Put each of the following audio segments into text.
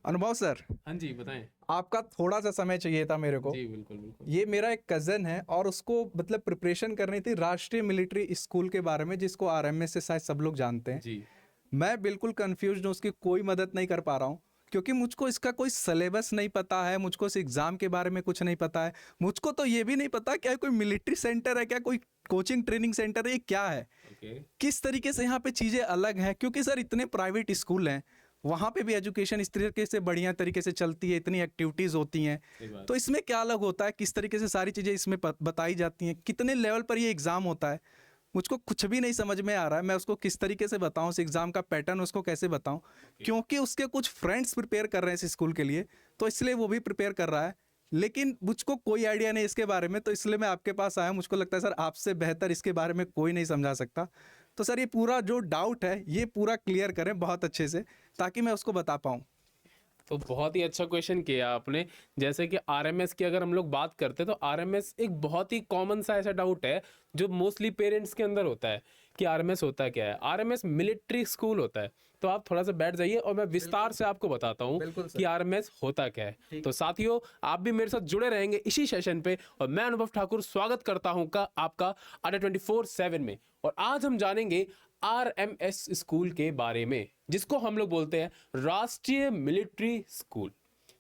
अनुभव सर, हाँ जी, बताएं। आपका थोड़ा सा समय चाहिए था मेरे को। जी बिल्कुल बिल्कुल। ये मेरा एक कज़न है और उसको मतलब प्रिपरेशन करनी थी राष्ट्रीय मिलिट्री स्कूल के बारे में, जिसको आरएमएस से शायद सब लोग जानते हैं। जी मैं बिल्कुल कंफ्यूज हूँ, उसकी कोई मदद नहीं कर पा रहा हूँ क्योंकि मुझको इसका कोई सिलेबस नहीं पता है, मुझको इस एग्ज़ाम के बारे में कुछ नहीं पता है। मुझको तो ये भी नहीं पता क्या कोई मिलिट्री सेंटर है, क्या कोई कोचिंग ट्रेनिंग सेंटर है, ये क्या है, ओके। किस तरीके से यहाँ पे चीज़ें अलग हैं। क्योंकि सर इतने प्राइवेट स्कूल हैं, वहाँ पे भी एजुकेशन इस तरीके से बढ़िया तरीके से चलती है, इतनी एक्टिविटीज़ होती हैं, सही बात। तो इसमें क्या अलग होता है, किस तरीके से सारी चीज़ें इसमें बताई जाती हैं, कितने लेवल पर ये एग्ज़ाम होता है, मुझको कुछ भी नहीं समझ में आ रहा है। मैं उसको किस तरीके से बताऊं, उस एग्ज़ाम का पैटर्न उसको कैसे बताऊं, क्योंकि उसके कुछ फ्रेंड्स प्रिपेयर कर रहे हैं इस स्कूल के लिए, तो इसलिए वो भी प्रिपेयर कर रहा है, लेकिन मुझको कोई आइडिया नहीं इसके बारे में। तो इसलिए मैं आपके पास आया। मुझको लगता है सर आपसे बेहतर इसके बारे में कोई नहीं समझा सकता। तो सर ये पूरा जो डाउट है ये पूरा क्लियर करें बहुत अच्छे से, ताकि मैं उसको बता पाऊँ। तो बहुत ही अच्छा क्वेश्चन किया आपने। जैसे कि आरएमएस की अगर हम लोग बात करते हैं तो आरएमएस एक बहुत ही कॉमन सा ऐसा डाउट है जो मोस्टली पेरेंट्स के अंदर होता है कि आरएमएस होता क्या है। आरएमएस मिलिट्री स्कूल होता है। तो आप थोड़ा सा बैठ जाइए और मैं विस्तार से आपको बताता हूँ कि आरएमएस होता क्या है। तो साथियों, आप भी मेरे साथ जुड़े रहेंगे इसी सेशन पे, और मैं अनुभव ठाकुर स्वागत करता हूँ आपका अड्डा 24/7 में। और आज हम जानेंगे आरएमएस स्कूल के बारे में, जिसको हम लोग बोलते हैं राष्ट्रीय मिलिट्री स्कूल।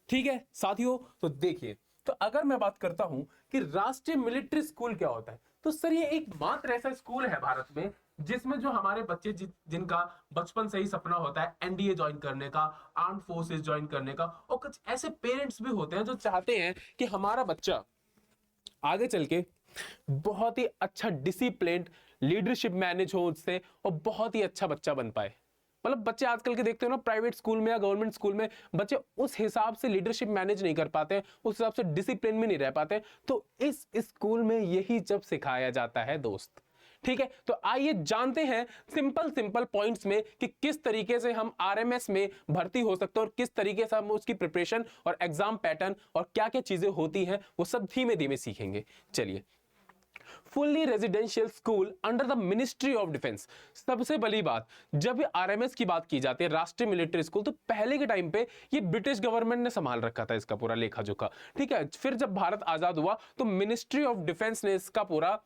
ठीक है साथियों, तो देखिए, तो अगर मैं बात करता हूं कि राष्ट्रीय मिलिट्री स्कूल क्या होता है, तो सर ये एक मात्र ऐसा स्कूल है भारत में जिसमें जो हमारे बच्चे जिनका बचपन से ही सपना होता है एनडीए ज्वाइन करने का, आर्म्ड फोर्सेस ज्वाइन करने का, और कुछ ऐसे पेरेंट्स भी होते हैं जो चाहते हैं कि हमारा बच्चा आगे चल के बहुत ही अच्छा डिसिप्लिन्ड लीडरशिप मैनेज हो उससे, और बहुत ही अच्छा बच्चा बन पाए। मतलब बच्चे आजकल के देखते हो ना, प्राइवेट स्कूल में या गवर्नमेंट स्कूल में बच्चे उस हिसाब से लीडरशिप मैनेज नहीं कर पाते, उस हिसाब से डिसिप्लिन में नहीं रह पाते। तो इस स्कूल में यही जब सिखाया जाता है दोस्त। ठीक है, तो आइए जानते हैं सिंपल सिंपल पॉइंट्स में कि किस तरीके से हम आरएमएस में भर्ती हो सकते हैं और किस तरीके से हम उसकी प्रिपरेशन और एग्जाम पैटर्न और क्या क्या चीजें होती हैं वो सब धीमे धीमे सीखेंगे। चलिए, fully residential school under the ministry of defence. सबसे बड़ी बात, जब आरएमएस की बात की जाती है राष्ट्रीय मिलिट्री स्कूल, तो पहले के टाइम पे ये ब्रिटिश गवर्नमेंट ने संभाल रखा था इसका पूरा लेखा जोखा। ठीक है, फिर जब भारत आजाद हुआ तो मिनिस्ट्री ऑफ डिफेंस ने इसका पूरा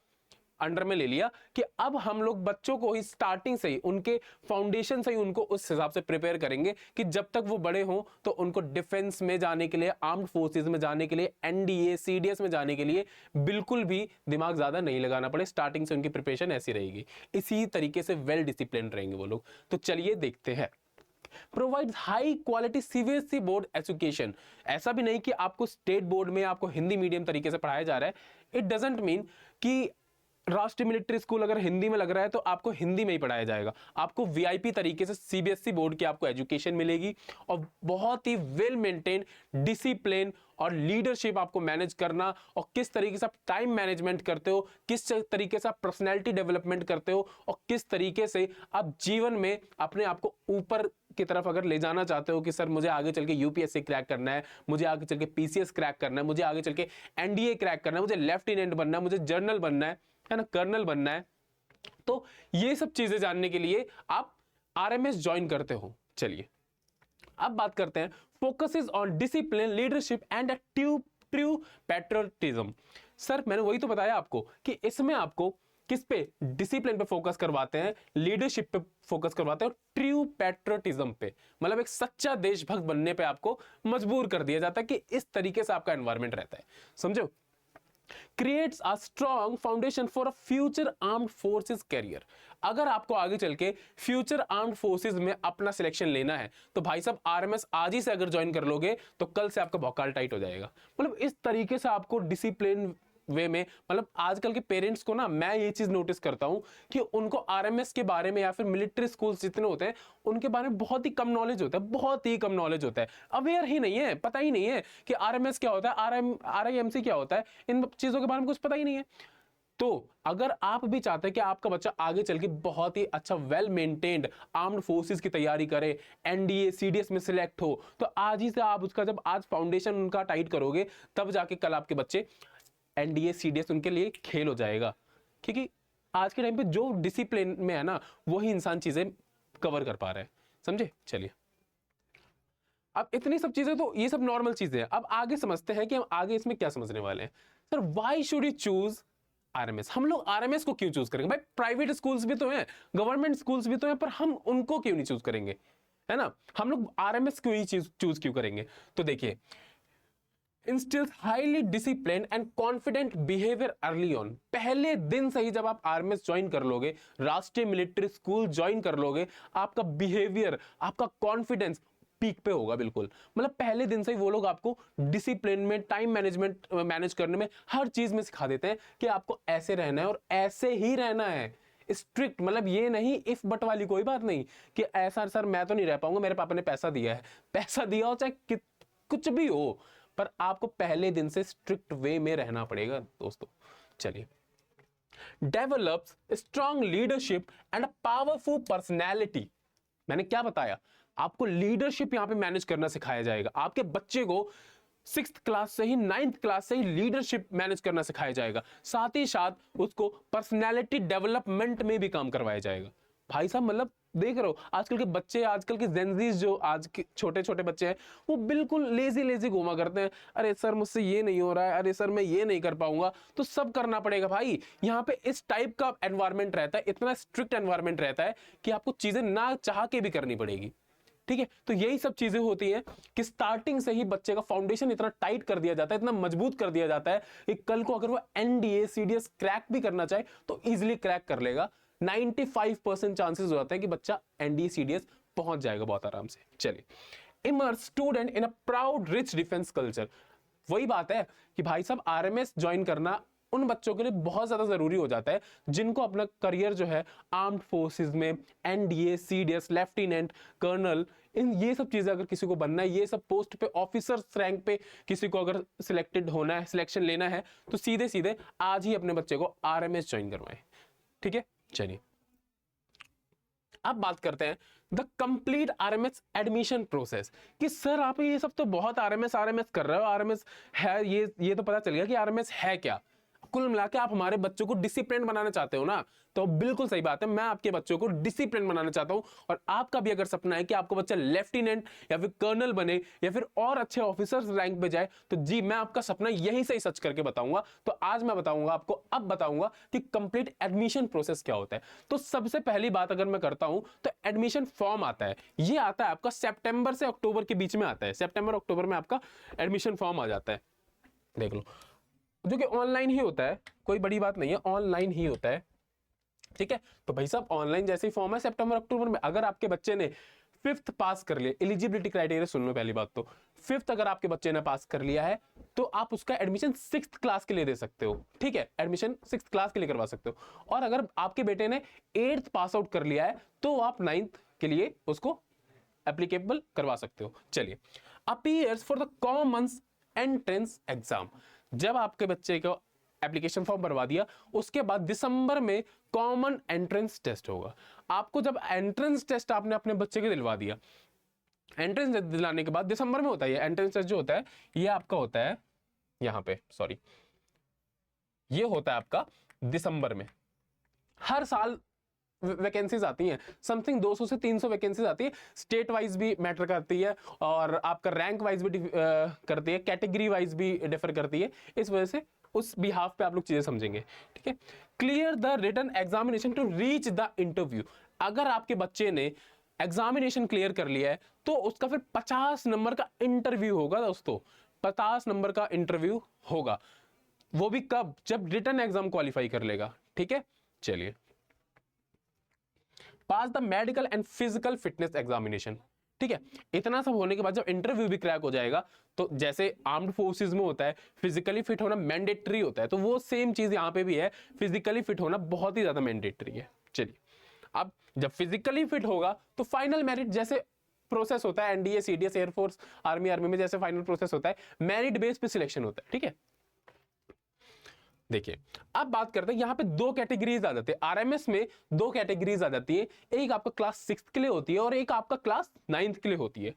अंडर में ले लिया कि अब हम लोग बच्चों को ही स्टार्टिंग से ही उनके फाउंडेशन से ही उनको उस हिसाब से प्रिपेयर करेंगे कि जब तक वो बड़े हों तो उनको डिफेंस में जाने के लिए, आर्म्ड फोर्सेस में जाने के लिए, एनडीए सीडीएस में जाने के लिए बिल्कुल भी दिमाग ज्यादा नहीं लगाना पड़े। स्टार्टिंग से उनकी प्रिपरेशन ऐसी रहेगी, इसी तरीके से वेल डिसिप्लिन रहेंगे वो लोग। तो चलिए देखते हैं। Provides high quality CBSE board education. ऐसा भी नहीं कि आपको स्टेट बोर्ड में आपको हिंदी मीडियम तरीके से पढ़ाया जा रहा है। इट डजंट मीन कि राष्ट्रीय मिलिट्री स्कूल अगर हिंदी में लग रहा है तो आपको हिंदी में ही पढ़ाया जाएगा। आपको वीआईपी तरीके से सीबीएसई बोर्ड की आपको एजुकेशन मिलेगी, और बहुत ही वेल मेंटेन डिसिप्लिन और लीडरशिप आपको मैनेज करना, और किस तरीके से आप टाइम मैनेजमेंट करते हो, किस तरीके से आप पर्सनैलिटी डेवलपमेंट करते हो, और किस तरीके से आप जीवन में अपने आप को ऊपर की तरफ अगर ले जाना चाहते हो कि सर मुझे आगे चल के यूपीएससी क्रैक करना है, मुझे आगे चल के पीसीएस क्रैक करना है, मुझे आगे चल के एनडीए क्रैक करना है, मुझे लेफ्टिनेंट बनना है, मुझे जनरल बनना है ना, कर्नल बनना है। तो ये सब चीजें जानने के लिए आप आरएमएस ज्वाइन करते हो। चलिए अब बात करते हैं focuses on discipline, leadership and true patriotism. Sir मैंने वही तो बताया आपको कि इसमें आपको किस पे, डिसिप्लिन पे फोकस करवाते हैं, लीडरशिप पे फोकस करवाते हैं, और ट्रू पैट्रियटिज्म पे, मतलब एक सच्चा देशभक्त बनने पे आपको मजबूर कर दिया जाता है कि इस तरीके से आपका एनवायरमेंट रहता है। समझो, creates a strong foundation for a future armed forces career. अगर आपको आगे चल के फ्यूचर आर्म्ड फोर्सेस में अपना सिलेक्शन लेना है तो भाई साहब आरएमएस आज ही से अगर ज्वाइन कर लोगे तो कल से आपका भौकाल टाइट हो जाएगा। मतलब इस तरीके से आपको डिसिप्लिन वे में, मतलब आजकल के पेरेंट्स को ना मैं ये चीज नोटिस करता हूं कि उनको आरएमएस के बारे में या फिर मिलिट्री स्कूल्स जितने होते हैं उनके बारे में बहुत ही कम नॉलेज होता है, बहुत ही कम नॉलेज होता है, अवेयर ही नहीं है, पता ही नहीं है कि आरएमएस क्या होता है, आरआईएमसी क्या होता है, इन चीजों के बारे में कुछ पता ही नहीं है। तो अगर आप भी चाहते हैं कि आपका बच्चा आगे चल के बहुत ही अच्छा वेल मेंटेन्ड आर्म्ड फोर्सेस की तैयारी करे, एनडीए सीडीएस में सिलेक्ट हो, तो आज ही से आप उसका जब आज फाउंडेशन उनका टाइट करोगे तब जाके कल आपके बच्चे एनडीए सीडीएस उनके लिए खेल हो जाएगा। क्योंकि आज के टाइम पे जो डिसिप्लिन में है ना वही इंसान चीजें कवर कर पा रहा है। समझे? चलिए अब इतनी सब चीजें तो ये सब नॉर्मल चीजें हैं। अब आगे समझते हैं कि हम आगे इसमें क्या समझने वाले हैं। Sir why should you choose RMS? हम लोग आरएमएस को क्यों चूज करेंगे? भाई प्राइवेट स्कूल्स भी तो हैं, गवर्नमेंट स्कूल्स भी तो हैं, पर हम उनको क्यों नहीं चूज करेंगे, है ना? हम लोग आरएमएस क्यों ही चूज क्यों करेंगे? तो देखिए, instills highly disciplined and confident behavior early on। पहले दिन से ही जब आप आरएमएस ज्वाइन कर लोगे, राष्ट्रीय मिलिट्री स्कूल ज्वाइन कर लोगे, आपका बिहेवियर, आपका कॉन्फिडेंस पीक पे होगा बिल्कुल। मतलब पहले दिन से ही वो लोग आपको डिसिप्लिन में, टाइम मैनेजमेंट मैनेज करने में, हर चीज में सिखा देते हैं कि आपको ऐसे रहना है और ऐसे ही रहना है। स्ट्रिक्ट, मतलब ये नहीं इफ बट वाली कोई बात नहीं कि ऐसा सर मैं तो नहीं रह पाऊंगा, मेरे पापा ने पैसा दिया है। पैसा दिया हो चाहे कुछ भी हो, पर आपको पहले दिन से स्ट्रिक्ट वे में रहना पड़ेगा दोस्तों। चलिए, develops strong leadership and a powerful personality. मैंने क्या बताया आपको? लीडरशिप यहां पे मैनेज करना सिखाया जाएगा। आपके बच्चे को 6th क्लास से ही, 9th क्लास से ही लीडरशिप मैनेज करना सिखाया जाएगा। साथ ही साथ उसको पर्सनैलिटी डेवलपमेंट में भी काम करवाया जाएगा। भाई साहब, मतलब देख रहे हो आजकल के बच्चे, आजकल के जेनजीज, जो आज के छोटे छोटे बच्चे हैं, वो बिल्कुल लेजी घूमा करते हैं। अरे सर मुझसे ये नहीं हो रहा है, अरे सर मैं ये नहीं कर पाऊंगा। तो सब करना पड़ेगा भाई। यहाँ पे इस टाइप का एनवायरमेंट रहता है, इतना स्ट्रिक्ट एनवायरमेंट रहता है कि आपको चीजें ना चाह के भी करनी पड़ेगी। ठीक है, तो यही सब चीजें होती हैं कि स्टार्टिंग से ही बच्चे का फाउंडेशन इतना टाइट कर दिया जाता है, इतना मजबूत कर दिया जाता है कि कल को अगर वो एनडीए सीडीएस क्रैक भी करना चाहे तो इजीली क्रैक कर लेगा। 95% चांसेस हो जाते हैं कि बच्चा एनडीए सीडीएस पहुंच जाएगा बहुत आराम से। चलिए, immerse student in a proud rich defence culture. वही बात है कि भाई साहब आरएमएस ज्वाइन करना उन बच्चों के लिए बहुत ज्यादा जरूरी हो जाता है जिनको अपना करियर जो है आर्म्ड फोर्सेस में, एनडीए सीडीएस, लेफ्टिनेंट, कर्नल, इन ये सब चीजें अगर किसी को बनना है, ये सब पोस्ट पे, ऑफिसर्स रैंक पे किसी को अगर सिलेक्टेड होना है, सिलेक्शन लेना है, तो सीधे सीधे आज ही अपने बच्चे को आरएमएस ज्वाइन करवाएं। ठीक है, चलिए अब बात करते हैं the complete RMS admission process. कि सर आप ये सब तो बहुत आरएमएस कर रहे हो, आरएमएस है, ये तो पता चल गया कि आरएमएस है क्या। कुल मिला के आप हमारे बच्चों को डिसिप्लिन बनाना चाहते हो ना, तो बिल्कुल सही बात है, मैं आपके बच्चों को डिसिप्लिन बनाना चाहता हूं। और आपका भी अगर सपना है कि आपका बच्चा लेफ्टिनेंट या फिर कर्नल बने या फिर और अच्छे ऑफिसर्स रैंक पे जाए, तो जी मैं आपका सपना यहीं से ही सच करके बताऊंगा। तो आज मैं बताऊंगा आपको, अब बताऊंगा कि कंप्लीट एडमिशन प्रोसेस क्या होता है। तो सबसे पहली बात अगर मैं करता हूं तो एडमिशन फॉर्म आता है। ये आता है आपका सितंबर से अक्टूबर के बीच में आता है। सितंबर अक्टूबर में आपका एडमिशन फॉर्म आ जाता है, देख लो, जो कि ऑनलाइन ही होता है, कोई बड़ी बात नहीं है, ऑनलाइन ही होता है। ठीक है, तो भाई साहब ऑनलाइन जैसे ही फॉर्म है सितंबर अक्टूबर में, अगर आपके बच्चे ने 5th पास कर लिया, एलिजिबिलिटी क्राइटेरिया सुन लो पहली बात तो, 5th अगर आपके बच्चे ने पास कर लिया है तो आप उसका एडमिशन 6th क्लास के लिए दे सकते हो। ठीक है, एडमिशन 6th क्लास के लिए करवा सकते हो। और अगर आपके बेटे ने 8th पास आउट कर लिया है तो आप 9th के लिए उसको एप्लीकेबल करवा सकते हो। चलिए, appears for the common entrance exam. जब आपके बच्चे को एप्लीकेशन फॉर्म भरवा दिया, उसके बाद दिसंबर में कॉमन एंट्रेंस टेस्ट होगा। आपको जब एंट्रेंस टेस्ट आपने अपने बच्चे के दिलवा दिया, एंट्रेंस दिलाने के बाद दिसंबर में होता है एंट्रेंस टेस्ट, जो होता है ये आपका होता है यहां पे, सॉरी, ये होता है आपका दिसंबर में। हर साल वैकेंसीज आती हैं, समथिंग 200 से 300 वैकेंसीज आती है। स्टेट वाइज भी मैटर करती है और आपका रैंक वाइज भी करती है, कैटेगरी वाइज भी डिफर करती है। इस वजह से उस बिहाफ पे आप लोग चीजें समझेंगे। ठीक है, clear the written examination to reach the interview. अगर आपके बच्चे ने एग्जामिनेशन क्लियर कर लिया है तो उसका फिर 50 नंबर का इंटरव्यू होगा दोस्तों, 50 नंबर का इंटरव्यू होगा। वो भी कब? जब रिटन एग्जाम क्वालिफाई कर लेगा। ठीक है, चलिए, pass the medical and physical fitness examination. ठीक है, इतना सब होने के बाद जब इंटरव्यू भी क्रैक हो जाएगा, तो जैसे आर्म्ड फोर्सेस में होता है फिजिकली फिट होना मैंडेटरी होता है, तो वो सेम चीज यहां पे भी है, फिजिकली फिट होना बहुत ही ज्यादा मैंडेटरी है। चलिए, अब जब फिजिकली फिट होगा तो फाइनल मेरिट जैसे प्रोसेस होता है एनडीए सीडीएस एयरफोर्स आर्मी में जैसे फाइनल प्रोसेस होता है, मेरिट बेस पे सिलेक्शन होता है। ठीक है, देखिए अब बात करते हैं, यहां पे 2 कैटेगरीज आ जाती है। आरएमएस में 2 कैटेगरीज आ जाती है, एक आपका क्लास 6th के लिए होती है और एक आपका क्लास 9th के लिए होती है।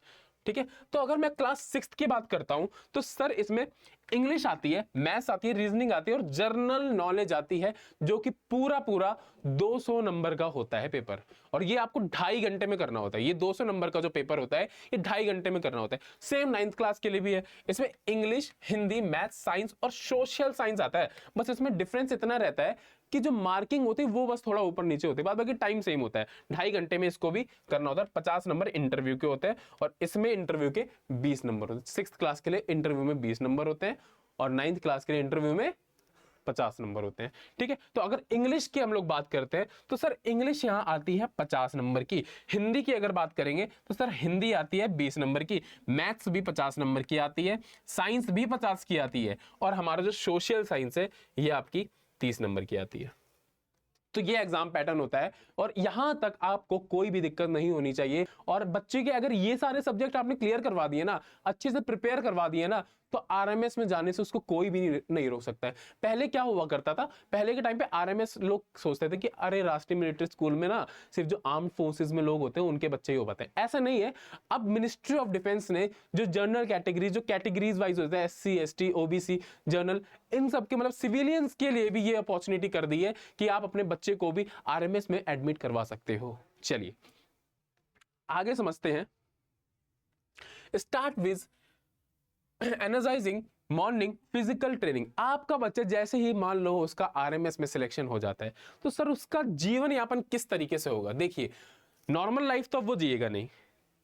ठीक है। तो अगर मैं क्लास 6 की बात करता हूं तो सर इसमें इंग्लिश आती है, मैथ्स आती है, रीजनिंग आती है और जनरल नॉलेज आती है, जो कि पूरा पूरा 200 नंबर का होता है पेपर। और ये आपको 2.5 घंटे में करना होता है। ये 200 नंबर का जो पेपर होता है ये 2.5 घंटे में करना होता है। सेम 9th क्लास के लिए भी है। इसमें इंग्लिश, हिंदी, मैथ्स, साइंस और सोशल साइंस आता है। बस इसमें डिफरेंस इतना रहता है कि जो मार्किंग होती है वो बस थोड़ा ऊपर नीचे होती है, बाद बाकी टाइम सेम होता है। 2.5 घंटे में इसको भी करना होता है। 50 नंबर इंटरव्यू के होते हैं और इसमें इंटरव्यू के 20 नंबर होते हैं। 6th क्लास के लिए इंटरव्यू में 20 नंबर होते हैं और 9th क्लास के लिए इंटरव्यू में 50 नंबर होते हैं। ठीक है। तो अगर इंग्लिश की हम लोग बात करते हैं तो सर इंग्लिश यहां आती है 50 नंबर की। हिंदी की अगर बात करेंगे तो सर हिंदी आती है 20 नंबर की। मैथ्स भी 50 नंबर की आती है। साइंस भी 50 की आती है और हमारा जो सोशल साइंस है ये आपकी 30 नंबर की आती है। तो ये एग्जाम पैटर्न होता है और यहां तक आपको कोई भी दिक्कत नहीं होनी चाहिए। और बच्चे के अगर ये सारे सब्जेक्ट आपने क्लियर करवा दिए ना, अच्छे से प्रिपेयर करवा दिए ना, तो आरएमएस में जाने से उसको कोई भी नहीं रोक सकता है। पहले क्या हुआ करता था, पहले के टाइम पे आरएमएस लोग सोचते थे कि अरे राष्ट्रीय मिलिट्री स्कूल में ना सिर्फ जो आर्म्ड फोर्सेस में लोग होते हैं उनके बच्चे ही हो पाते हैं। ऐसा नहीं है। अब मिनिस्ट्री ऑफ डिफेंस ने जो जनरल कैटेगरीज, जो कैटेगरीज वाइज होते हैं, SC ST OBC जनरल, इन सब के मतलब सिविलियंस के लिए भी ये अपॉर्चुनिटी कर दी है कि आप अपने बच्चे को भी आरएमएस में एडमिट करवा सकते हो। चलिए आगे समझते हैं। Start with energising morning physical training. आपका बच्चा जैसे ही मान लो उसका आरएमएस में सिलेक्शन हो जाता है तो सर उसका जीवन यापन किस तरीके से होगा। देखिए नॉर्मल लाइफ तो अब वो जिएगा नहीं।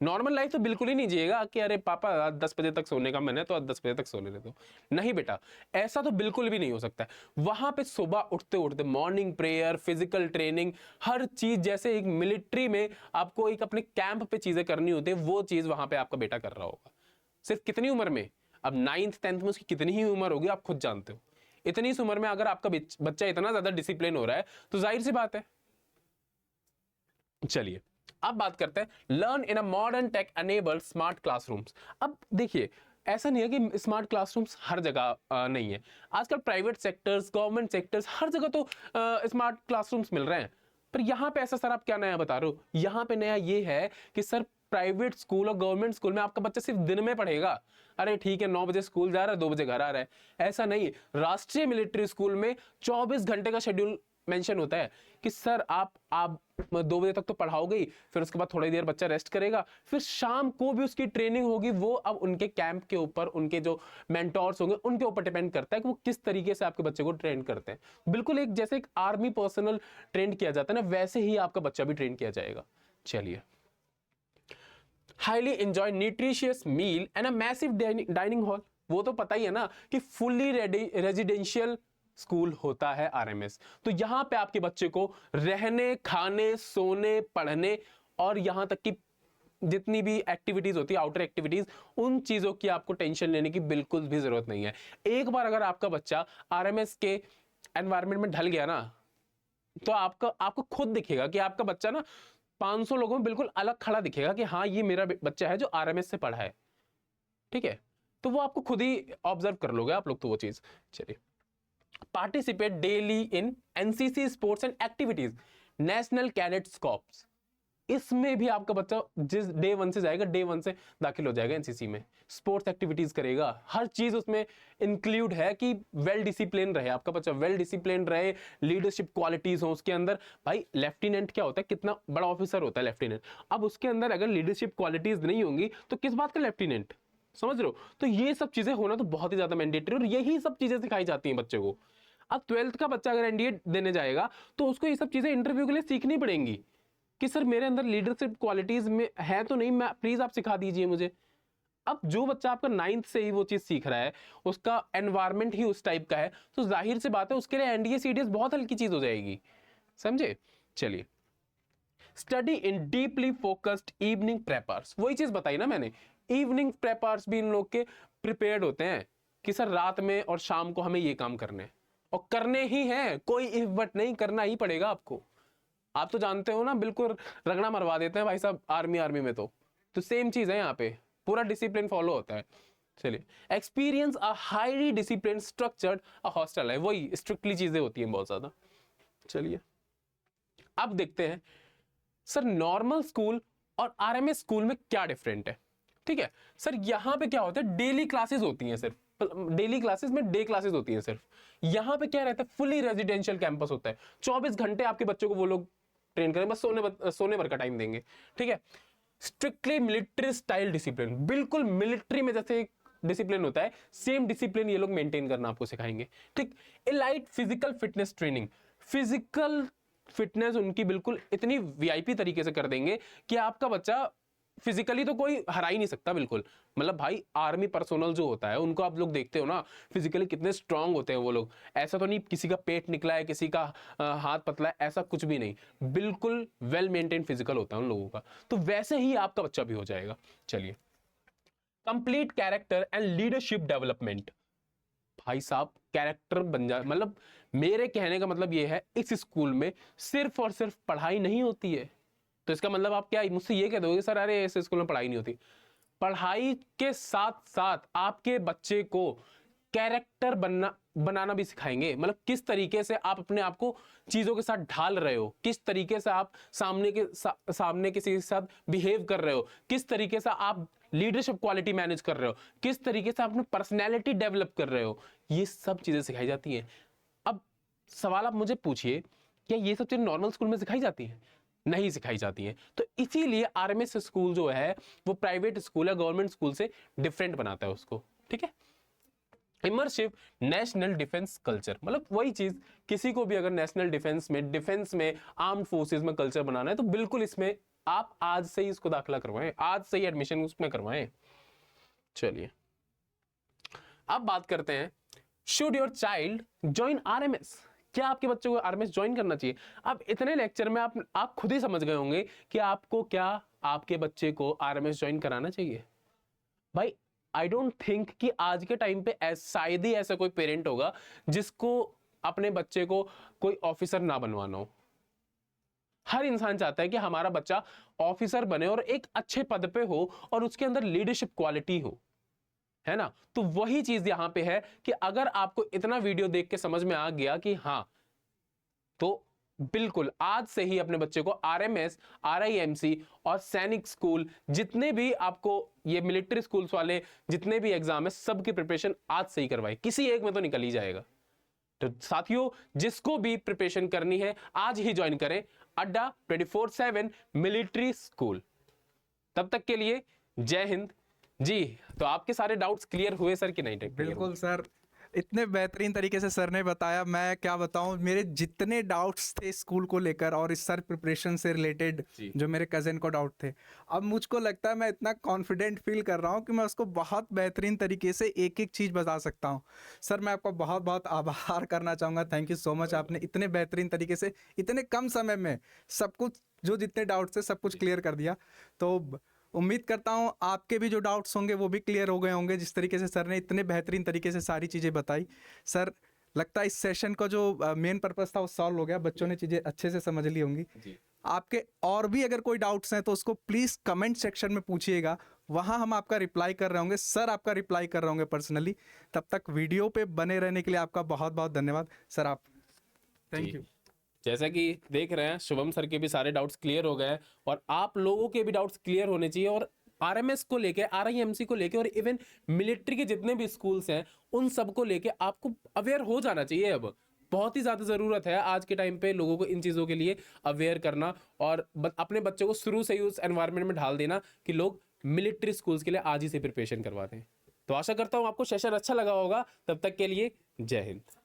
नॉर्मल लाइफ तो बिल्कुल ही नहीं जिएगा कि अरे पापा आज 10 बजे तक सोने का मन है तो आज 10 बजे तक सो लेते हो। नहीं बेटा, ऐसा तो बिल्कुल भी नहीं हो सकता है। वहां पे सुबह उठते उठते मॉर्निंग प्रेयर, फिजिकल ट्रेनिंग, हर चीज जैसे एक मिलिट्री में आपको एक अपने कैंप पे चीजें करनी होती है, वो चीज वहां पे आपका बेटा कर रहा होगा। सिर्फ कितनी उम्र में, अब 9th 10th में उसकी कितनी ही उम्र होगी आप खुद जानते हो। इतनी सी उम्र में अगर आपका बच्चा इतना ज्यादा डिसिप्लिन हो रहा है तो जाहिर सी बात है। चलिए अब बात करते हैं learn in a modern tech enabled smart classrooms. अब देखिए ऐसा नहीं है कि स्मार्ट क्लासरूम्स हर जगह नहीं है। आजकल प्राइवेट सेक्टर्स, गवर्नमेंट सेक्टर्स, हर जगह तो स्मार्ट क्लासरूम्स मिल रहे हैं। पर यहां पे ऐसा सर आप क्या नया बता रहे हो? यहां पे नया ये है कि सर प्राइवेट स्कूल और गवर्नमेंट स्कूल में आपका बच्चा सिर्फ दिन में पढ़ेगा। अरे ठीक है 9 बजे स्कूल जा रहा है, 2 बजे घर आ रहा है, ऐसा नहीं। राष्ट्रीय मिलिट्री स्कूल में 24 घंटे का शेड्यूल मेंशन होता है कि सर आप 2 बजे तक तो पढ़ाओगे ही, फिर उसके बाद थोड़ी देर बच्चा रेस्ट करेगा, फिर शाम को भी उसकी ट्रेनिंग होगी। वो अब उनके कैंप के ऊपर, उनके जो मेंटोर्स होंगे उनके ऊपर डिपेंड करता है कि वो किस तरीके से आपके बच्चे को ट्रेन करते हैं। बिल्कुल एक जैसे एक आर्मी पर्सनल ट्रेन किया जाता है ना, वैसे ही आपका बच्चा भी ट्रेन किया जाएगा। चलिए highly enjoy nutritious meal and a massive dining hall. वो तो पता ही है ना कि फुल्ली रेजिडेंशियल स्कूल होता है आरएमएस। तो यहां पे आपके बच्चे को रहने, खाने, सोने, पढ़ने और यहां तक कि जितनी भी एक्टिविटीज होती है, आउटर एक्टिविटीज, उन चीजों की आपको टेंशन लेने की बिल्कुल भी जरूरत नहीं है। एक बार अगर आपका बच्चा आरएमएस के एनवायरमेंट में ढल गया ना, तो आपको खुद दिखेगा कि आपका बच्चा ना 500 लोगों में बिल्कुल अलग खड़ा दिखेगा कि हाँ ये मेरा बच्चा है जो आरएमएस से पढ़ा है। ठीक है, तो वो आपको खुद ही ऑब्जर्व कर लोगे आप लोग तो वो चीज। चलिए participate daily in NCC sports and activities, national cadets corps. इसमें भी आपका बच्चा जिस डे 1 से जाएगा, डे 1 से दाखिल हो जाएगा एनसीसी में। स्पोर्ट्स एक्टिविटीज करेगा, हर चीज उसमें इंक्लूड है कि वेल डिसिप्लिन रहे आपका बच्चा, वेल डिसिप्लिन रहे, लीडरशिप क्वालिटीज हो उसके अंदर। भाई लेफ्टिनेंट क्या होता है, कितना बड़ा ऑफिसर होता है लेफ्टिनेंट, अब उसके अंदर अगर लीडरशिप क्वालिटीज नहीं होंगी तो किस बात का लेफ्टिनेंट, समझ रहे हो? तो ये सब चीजें होना तो बहुत ही ज्यादा मैंडेटरी, और यही सब चीजें सिखाई जाती हैं बच्चे को। अब 12th का बच्चा अगर एनडीए देने जाएगा तो उसको ये सब चीजें इंटरव्यू के लिए सीखनी पड़ेंगी कि सर मेरे अंदर लीडरशिप क्वालिटीज में है तो नहीं, मैं प्लीज आप सिखा दीजिए मुझे। अब जो बच्चा आपका 9th से ही वो चीज सीख रहा है, उसका एनवायरमेंट ही उस टाइप का है, तो जाहिर सी बात है उसके लिए एनडीए सीडीएस बहुत हल्की चीज हो जाएगी। समझे? चलिए study in deeply focused evening preppers, वही चीज बताई ना मैंने, इवनिंग प्रेपर्स भी इन लोग के प्रिपेयर्ड होते हैं कि सर रात में और शाम को हमें ये काम करने हैं, और करने ही हैं, कोई इफ बट नहीं, करना ही पड़ेगा आपको। आप तो जानते हो ना, बिल्कुल रगड़ा मरवा देते हैं भाई साहब आर्मी में। तो सेम चीज है यहाँ पे, पूरा डिसिप्लिन फॉलो होता है। चलिए experience a highly discipline structured a hostel है, वही स्ट्रिक्टली चीजें होती हैं बहुत ज्यादा। चलिए अब देखते हैं सर नॉर्मल स्कूल और आरएमएस स्कूल में क्या डिफरेंट है। ठीक है सर, यहाँ पे क्या होता है, डेली क्लासेस होती हैं सिर्फ, डेली क्लासेस में डे क्लासेस होती हैं सिर्फ। यहाँ पे क्या रहता है, फुली रेजिडेंशियल कैंपस होता है, 24 घंटे आपके बच्चों को वो लोग ट्रेन करें, बस सोने भर का टाइम देंगे, ठीक है। स्ट्रिक्टली मिलिट्री स्टाइल डिसिप्लिन, बिल्कुल मिलिट्री में जैसे डिसिप्लिन होता है, सेम डिसिप्लिन ये लोग मेंटेन करना आपको सिखाएंगे, ठीक। Elite physical fitness training, physical fitness उनकी बिल्कुल इतनी वीआईपी तरीके से कर देंगे कि आपका बच्चा फिजिकली तो कोई हरा ही नहीं सकता बिल्कुल। मतलब भाई आर्मी पर्सोनल जो होता है उनको आप लोग देखते हो ना, फिजिकली कितने स्ट्रांग होते हैं वो लोग। ऐसा तो नहीं किसी का पेट निकला है, किसी का हाथ पतला है, ऐसा कुछ भी नहीं, बिल्कुल वेल मेंटेन फिजिकल होता है उन लोगों का। तो वैसे ही आपका बच्चा भी हो जाएगा। चलिए, complete character and leadership development, भाई साहब कैरेक्टर बन जाए, मतलब मेरे कहने का मतलब ये है, इस स्कूल में सिर्फ और सिर्फ पढ़ाई नहीं होती है। तो इसका मतलब आप क्या मुझसे ये कह दोगे सर अरे इस स्कूल में पढ़ाई नहीं होती? पढ़ाई के साथ साथ आपके बच्चे को कैरेक्टर बनाना भी सिखाएंगे। मतलब किस तरीके से आप अपने आप को चीजों के साथ ढाल रहे हो, किस तरीके से आप सामने किसी के साथ बिहेव कर रहे हो, किस तरीके से आप लीडरशिप क्वालिटी मैनेज कर रहे हो, किस तरीके से आप अपनी पर्सनैलिटी डेवलप कर रहे हो, ये सब चीजें सिखाई जाती हैं। अब सवाल आप मुझे पूछिए, क्या ये सब चीजें नॉर्मल स्कूल में सिखाई जाती हैं? नहीं सिखाई जाती हैं। तो इसीलिए आरएमएस स्कूल जो है वो प्राइवेट स्कूल या गवर्नमेंट स्कूल से डिफरेंट बनाता है उसको, ठीक है। इमर्सिव नेशनल डिफेंस कल्चर, मतलब वही चीज, किसी को भी अगर नेशनल डिफेंस में आर्म्ड फोर्सेस में कल्चर बनाना है तो बिल्कुल इसमें आप आज से ही इसको दाखिला करवाएं, आज से ही एडमिशन उसमें करवाएं। चलिए अब बात करते हैं, should your child join RMS, क्या आपके बच्चों को आरएमएस ज्वाइन करना चाहिए? अब इतने लेक्चर में आप खुद ही समझ गए होंगे कि आपको क्या आपके बच्चे को आरएमएस ज्वाइन कराना चाहिए। भाई आई डोंट थिंक कि आज के टाइम पे शायद ही ऐसा कोई पेरेंट होगा जिसको अपने बच्चे को कोई ऑफिसर ना बनवाना हो। हर इंसान चाहता है कि हमारा बच्चा ऑफिसर बने और एक अच्छे पद पे हो और उसके अंदर लीडरशिप क्वालिटी हो, है ना। तो वही चीज यहां पे है कि अगर आपको इतना वीडियो देख के समझ में आ गया कि हाँ, तो बिल्कुल आज से ही अपने बच्चे को आरएमएस, आरआईएमसी और सैनिक स्कूल, जितने भी आपको ये मिलिट्री स्कूल्स वाले जितने भी एग्जाम है, सबकी प्रिपरेशन आज से ही करवाए, किसी एक में तो निकल ही जाएगा। तो साथियों जिसको भी प्रिपरेशन करनी है आज ही ज्वाइन करें अड्डा 24/7 मिलिट्री स्कूल। तब तक के लिए जय हिंद जी। तो आपके सारे डाउट्स क्लियर हुए सर कि नहीं? बिल्कुल सर, इतने बेहतरीन तरीके से सर ने बताया, मैं क्या बताऊं, मेरे जितने डाउट्स थे स्कूल को लेकर और इस सर प्रिपरेशन से रिलेटेड जो मेरे कज़न को डाउट थे, अब मुझको लगता है मैं इतना कॉन्फिडेंट फील कर रहा हूं कि मैं उसको बहुत बेहतरीन तरीके से एक एक चीज़ बता सकता हूं। सर मैं आपका बहुत बहुत आभार करना चाहूँगा, थैंक यू सो मच, आपने इतने बेहतरीन तरीके से इतने कम समय में सब कुछ, जो जितने डाउट्स थे सब कुछ क्लियर कर दिया। तो उम्मीद करता हूँ आपके भी जो डाउट्स होंगे वो भी क्लियर हो गए होंगे, जिस तरीके से सर ने इतने बेहतरीन तरीके से सारी चीज़ें बताई। सर लगता है इस सेशन का जो मेन पर्पस था वो सॉल्व हो गया, बच्चों ने चीज़ें अच्छे से समझ ली होंगी। आपके और भी अगर कोई डाउट्स हैं तो उसको प्लीज़ कमेंट सेक्शन में पूछिएगा, वहाँ हम आपका रिप्लाई कर रहे होंगे, सर आपका रिप्लाई कर रहे होंगे पर्सनली। तब तक वीडियो पे बने रहने के लिए आपका बहुत बहुत धन्यवाद सर। आप थैंक यू। जैसा कि देख रहे हैं शुभम सर के भी सारे डाउट्स क्लियर हो गए और आप लोगों के भी डाउट्स क्लियर होने चाहिए। और आरएमएस को लेके, आरआईएमसी को लेके और इवन मिलिट्री के जितने भी स्कूल्स हैं उन सब को लेके आपको अवेयर हो जाना चाहिए। अब बहुत ही ज़्यादा ज़रूरत है आज के टाइम पे लोगों को इन चीज़ों के लिए अवेयर करना और अपने बच्चों को शुरू से ही उस एनवायरनमेंट में ढाल देना कि लोग मिलिट्री स्कूल्स के लिए आज ही से प्रिपरेशन करवा दें। तो आशा करता हूँ आपको सेशन अच्छा लगा होगा। तब तक के लिए जय हिंद।